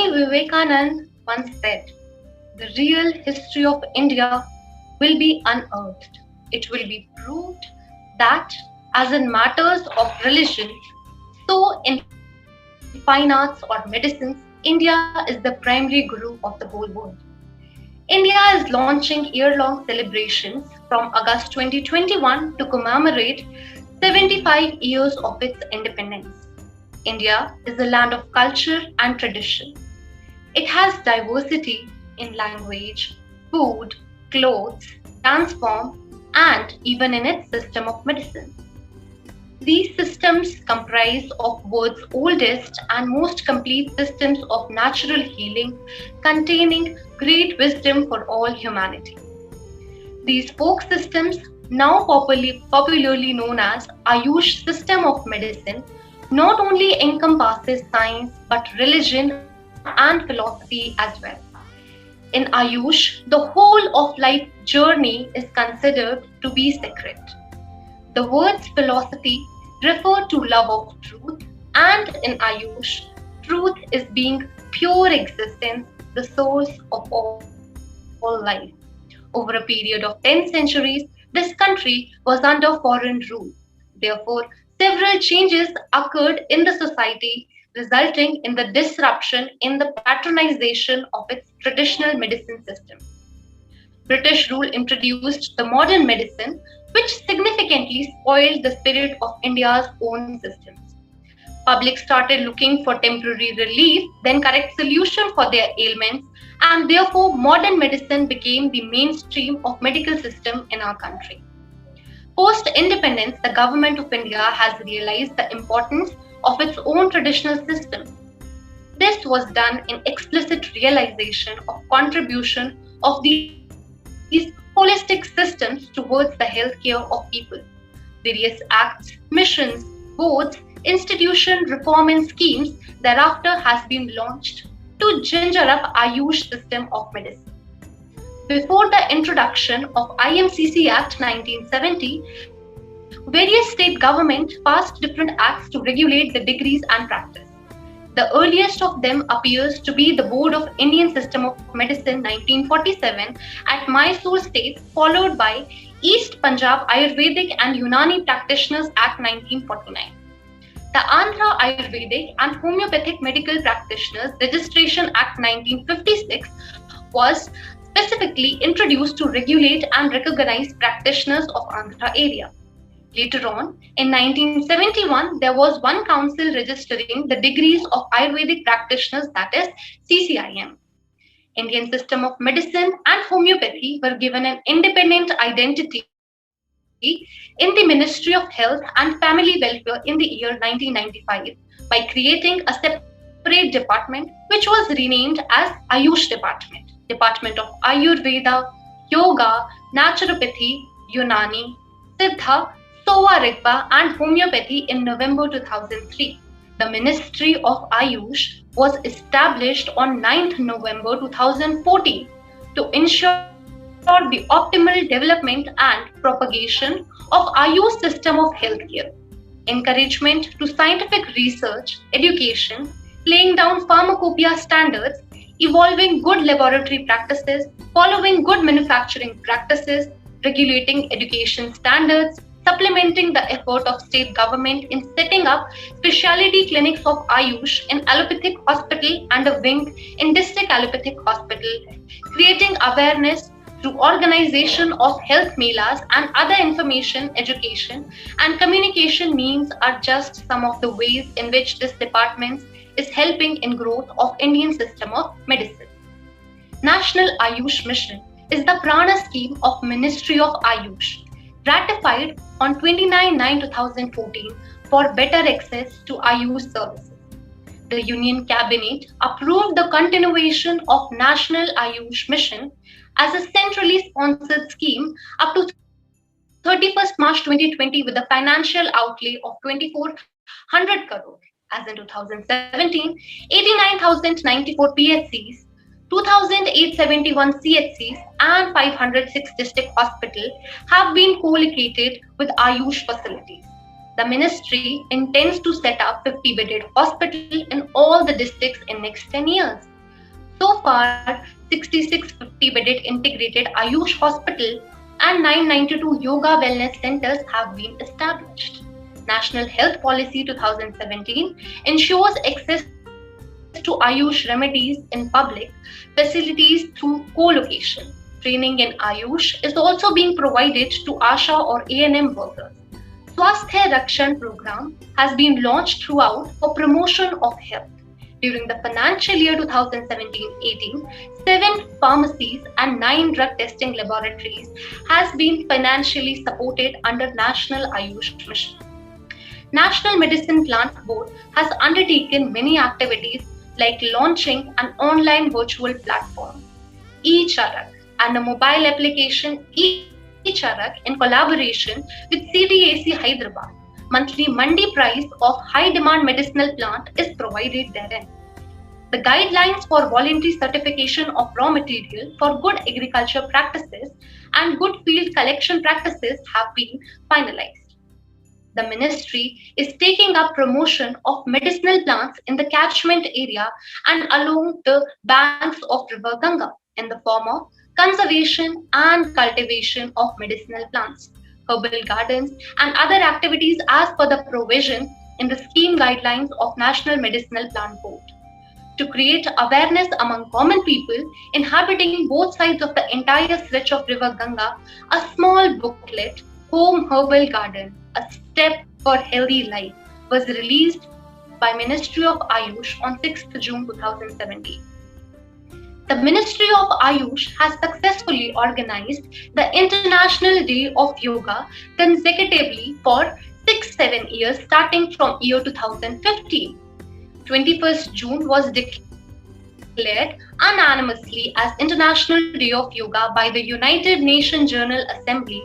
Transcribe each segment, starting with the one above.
Swami Vivekanand once said, the real history of India will be unearthed. It will be proved that, as in matters of religion, so in fine arts or medicines, India is the primary guru of the whole world. India is launching year-long celebrations from August 2021 to commemorate 75 years of its independence. India is a land of culture and tradition. It has diversity in language, food, clothes, dance form, and even in its system of medicine. These systems comprise of world's oldest and most complete systems of natural healing, containing great wisdom for all humanity. These folk systems, now popularly known as Ayush system of medicine, not only encompasses science but religion and philosophy as well. In Ayush, the whole of life journey is considered to be sacred. The words philosophy refer to love of truth, and in Ayush, truth is being pure existence, the source of all life. Over a period of 10 centuries, this country was under foreign rule. Therefore, several changes occurred in the society, resulting in the disruption in the patronization of its traditional medicine system. British rule introduced the modern medicine, which significantly spoiled the spirit of India's own systems. Public started looking for temporary relief, then correct solution for their ailments, and therefore modern medicine became the mainstream of medical system in our country. Post-independence, the government of India has realized the importance of its own traditional system. This was done in explicit realization of contribution of these holistic systems towards the healthcare of people. Various acts, missions, boards, institution, reform and schemes thereafter has been launched to ginger up Ayush system of medicine. Before the introduction of IMCC Act 1970, various state governments passed different acts to regulate the degrees and practice. The earliest of them appears to be the Board of Indian System of Medicine 1947 at Mysore State, followed by East Punjab Ayurvedic and Unani Practitioners Act 1949. The Andhra Ayurvedic and Homeopathic Medical Practitioners Registration Act 1956 was specifically introduced to regulate and recognize practitioners of Andhra area. Later on, in 1971, there was one council registering the degrees of Ayurvedic practitioners, that is CCIM. Indian system of medicine and homeopathy were given an independent identity in the Ministry of Health and Family Welfare in the year 1995 by creating a separate department which was renamed as Ayush Department of Ayurveda, Yoga, Naturopathy, Unani, Siddha, Sowa Rigpa and Homeopathy in November 2003. The Ministry of Ayush was established on 9th November 2014 to ensure the optimal development and propagation of Ayush system of healthcare. Encouragement to scientific research, education, laying down pharmacopoeia standards, evolving good laboratory practices, following good manufacturing practices, regulating education standards, supplementing the effort of state government in setting up specialty clinics of Ayush in allopathic hospital and a wing in district allopathic hospital, creating awareness through organization of health melas and other information, education and communication means are just some of the ways in which this department is helping in growth of Indian system of medicine. National Ayush Mission is the Prana scheme of Ministry of Ayush, ratified on 29/9/2014 for better access to Ayush services. The Union Cabinet approved the continuation of National Ayush Mission as a centrally sponsored scheme up to 31st March 2020 with a financial outlay of 2,400 crore. As in 2017, 89,094 PHCs, 2,871 CHCs and 506 district hospitals have been co-located with Ayush facilities. The ministry intends to set up 50-bedded hospital in all the districts in next 10 years. So far, 6650-bedded integrated Ayush hospital and 992 yoga wellness centers have been established. National Health Policy 2017 ensures access to Ayush remedies in public facilities through co-location. Training in Ayush is also being provided to ASHA or A&M workers. Swasthya Rakshan program has been launched throughout for promotion of health. During the financial year 2017-18, 7 pharmacies and 9 drug testing laboratories has been financially supported under National Ayush Mission. National Medicine Plant Board has undertaken many activities like launching an online virtual platform, e-Charak, and a mobile application e-Charak in collaboration with CDAC Hyderabad. Monthly mandi price of high demand medicinal plant is provided therein. The guidelines for voluntary certification of raw material for good agriculture practices and good field collection practices have been finalized. The ministry is taking up promotion of medicinal plants in the catchment area and along the banks of River Ganga in the form of conservation and cultivation of medicinal plants, herbal gardens, and other activities as per the provision in the scheme guidelines of National Medicinal Plant Board. To create awareness among common people inhabiting both sides of the entire stretch of River Ganga, a small booklet, Home Herbal Garden, A Step for Healthy Life, was released by Ministry of Ayush on 6th June 2017. The Ministry of Ayush has successfully organized the International Day of Yoga consecutively for 6-7 years starting from year 2015. 21st June was declared unanimously as International Day of Yoga by the United Nations General Assembly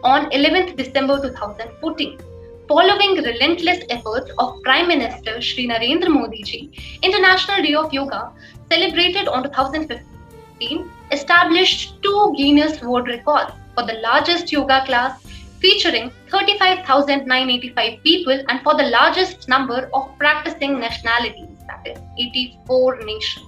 on 11th December 2014. Following relentless efforts of Prime Minister Shri Narendra Modi ji, International Day of Yoga, celebrated on 2015, established 2 Guinness World Records for the largest yoga class featuring 35,985 people and for the largest number of practicing nationalities, that is 84 nations.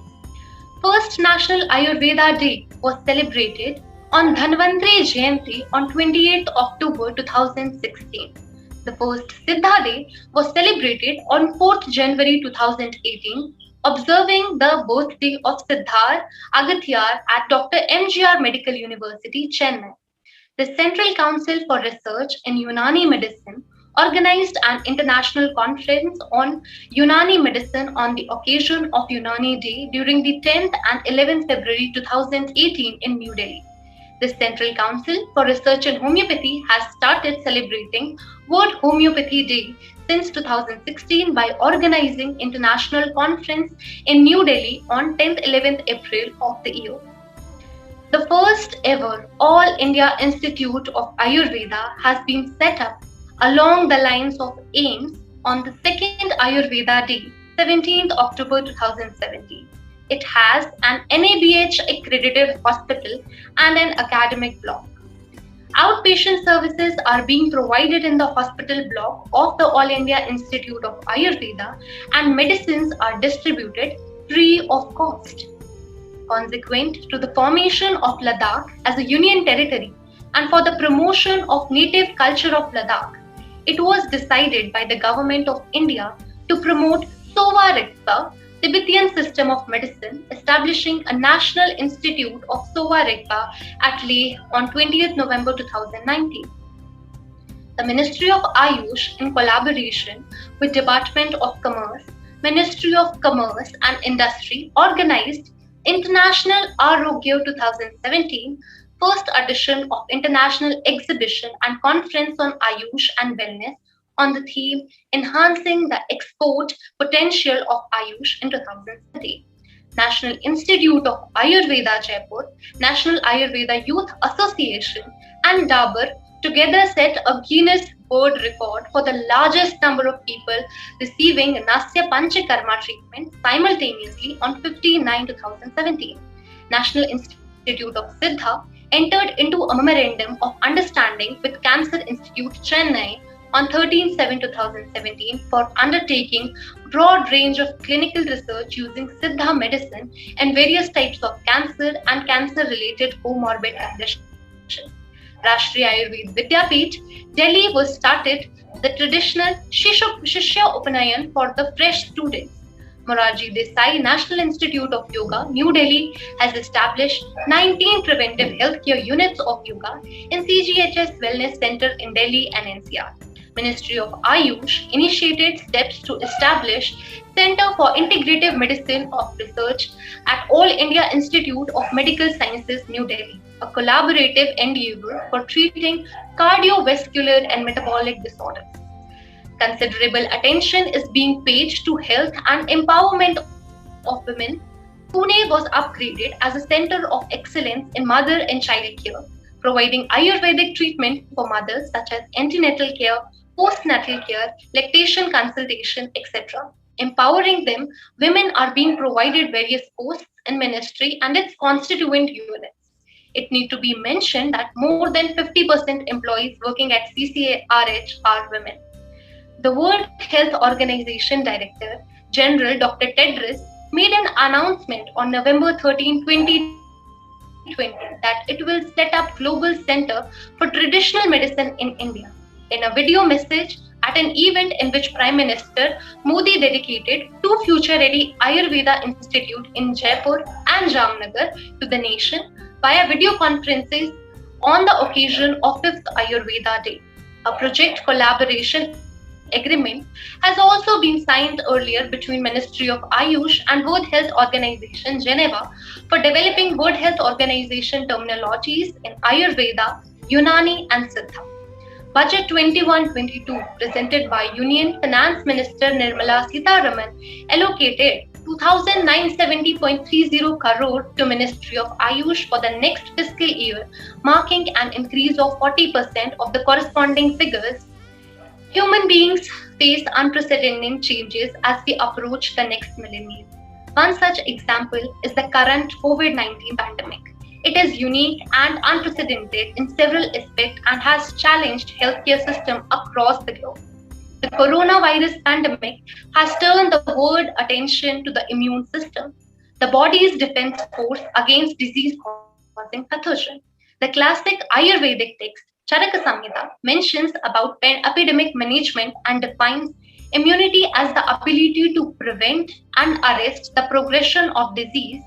First National Ayurveda Day was celebrated on Dhanvantri Jayanti on 28th October 2016. The first Siddha Day was celebrated on 4th January 2018, observing the birthday of Siddhar Agathiyar at Dr. MGR Medical University, Chennai. The Central Council for Research in Unani Medicine organized an international conference on Unani medicine on the occasion of Unani Day during the 10th and 11th February 2018 in New Delhi. The Central Council for Research in Homeopathy has started celebrating World Homeopathy Day since 2016 by organizing international conference in New Delhi on 10th-11th April of the year. The first ever All India Institute of Ayurveda has been set up along the lines of AIIMS on the second Ayurveda Day, 17th October 2017. It has an NABH accredited hospital and an academic block. Outpatient services are being provided in the hospital block of the All India Institute of Ayurveda and medicines are distributed free of cost. Consequent to the formation of Ladakh as a union territory and for the promotion of native culture of Ladakh, it was decided by the Government of India to promote Sova Rigpa, Tibetan system of medicine, establishing a National Institute of Sova Rigpa at Leh on 20th November 2019. The Ministry of Ayush, in collaboration with Department of Commerce, Ministry of Commerce and Industry, organized International Arogya 2017, first edition of International Exhibition and Conference on Ayush and Wellness on the theme Enhancing the Export Potential of Ayush in 2017. National Institute of Ayurveda Jaipur, National Ayurveda Youth Association and Dabur together set a Guinness World Record for the largest number of people receiving Nasya Panchakarma treatment simultaneously on 15/9/2017. National Institute of Siddha entered into a memorandum of understanding with Cancer Institute Chennai on 13/7/2017 for undertaking broad range of clinical research using Siddha medicine and various types of cancer and cancer-related comorbid conditions. Rashtriya Ayurveda Vidyapith, Delhi was started the traditional Shishya Upanayan for the fresh students. Morarji Desai National Institute of Yoga, New Delhi has established 19 preventive healthcare units of yoga in CGHS Wellness Center in Delhi and NCR. Ministry of Ayush initiated steps to establish Center for Integrative Medicine of Research at All India Institute of Medical Sciences, New Delhi, a collaborative endeavor for treating cardiovascular and metabolic disorders. Considerable attention is being paid to health and empowerment of women. Pune was upgraded as a center of excellence in mother and child care, providing Ayurvedic treatment for mothers such as antenatal care, postnatal care, lactation consultation, etc. Empowering them, women are being provided various posts in ministry and its constituent units. It need to be mentioned that more than 50% employees working at CCRH are women. The World Health Organization Director General Dr. Tedros made an announcement on November 13, 2020 that it will set up Global Center for Traditional Medicine in India. In a video message at an event in which Prime Minister Modi dedicated two future-ready Ayurveda Institute in Jaipur and Jamnagar to the nation via video conferences on the occasion of 5th Ayurveda Day. A project collaboration agreement has also been signed earlier between Ministry of Ayush and World Health Organization Geneva for developing World Health Organization terminologies in Ayurveda, Unani and Siddha. Budget 21-22 presented by Union Finance Minister Nirmala Sitharaman allocated 2,970.30 crore to Ministry of Ayush for the next fiscal year, marking an increase of 40% of the corresponding figures. Human beings face unprecedented changes as we approach the next millennium. One such example is the current COVID-19 pandemic. It is unique and unprecedented in several aspects and has challenged healthcare system across the globe. The coronavirus pandemic has turned the world attention to the immune system, the body's defense force against disease-causing pathogen. The classic Ayurvedic text Charaka Samhita mentions about epidemic management and defines immunity as the ability to prevent and arrest the progression of disease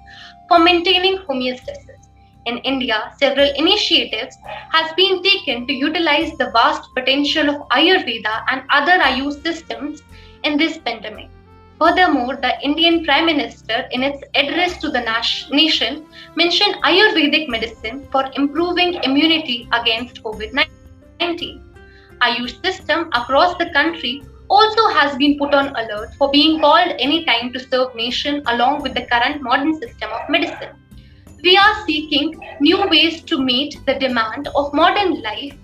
for maintaining homeostasis. In India, several initiatives has been taken to utilize the vast potential of Ayurveda and other Ayush systems in this pandemic. Furthermore, the Indian Prime Minister, in its address to the nation, mentioned Ayurvedic medicine for improving immunity against COVID-19. Ayush system across the country also has been put on alert for being called anytime to serve nation along with the current modern system of medicine. We are seeking new ways to meet the demand of modern life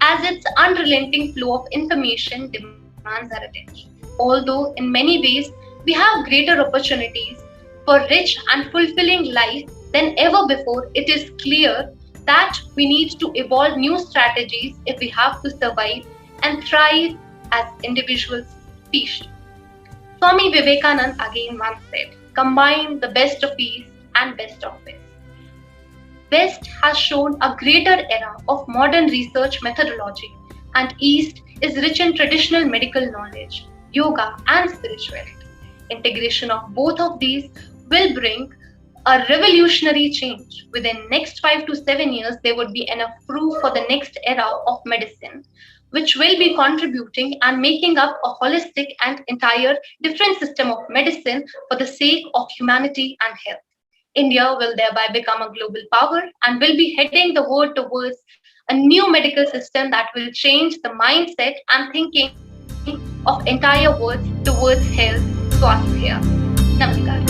as its unrelenting flow of information demands our attention. Although in many ways we have greater opportunities for rich and fulfilling life than ever before, it is clear that we need to evolve new strategies if we have to survive and thrive as individual species. Swami Vivekananda again once said, "Combine the best of East and best of West." West has shown a greater era of modern research methodology, and East is rich in traditional medical knowledge, yoga, and spirituality. Integration of both of these will bring a revolutionary change. Within next 5 to 7 years, there would be enough proof for the next era of medicine, which will be contributing and making up a holistic and entire different system of medicine for the sake of humanity and health. India will thereby become a global power and will be heading the world towards a new medical system that will change the mindset and thinking of entire world towards health, swasthya. Namaskar.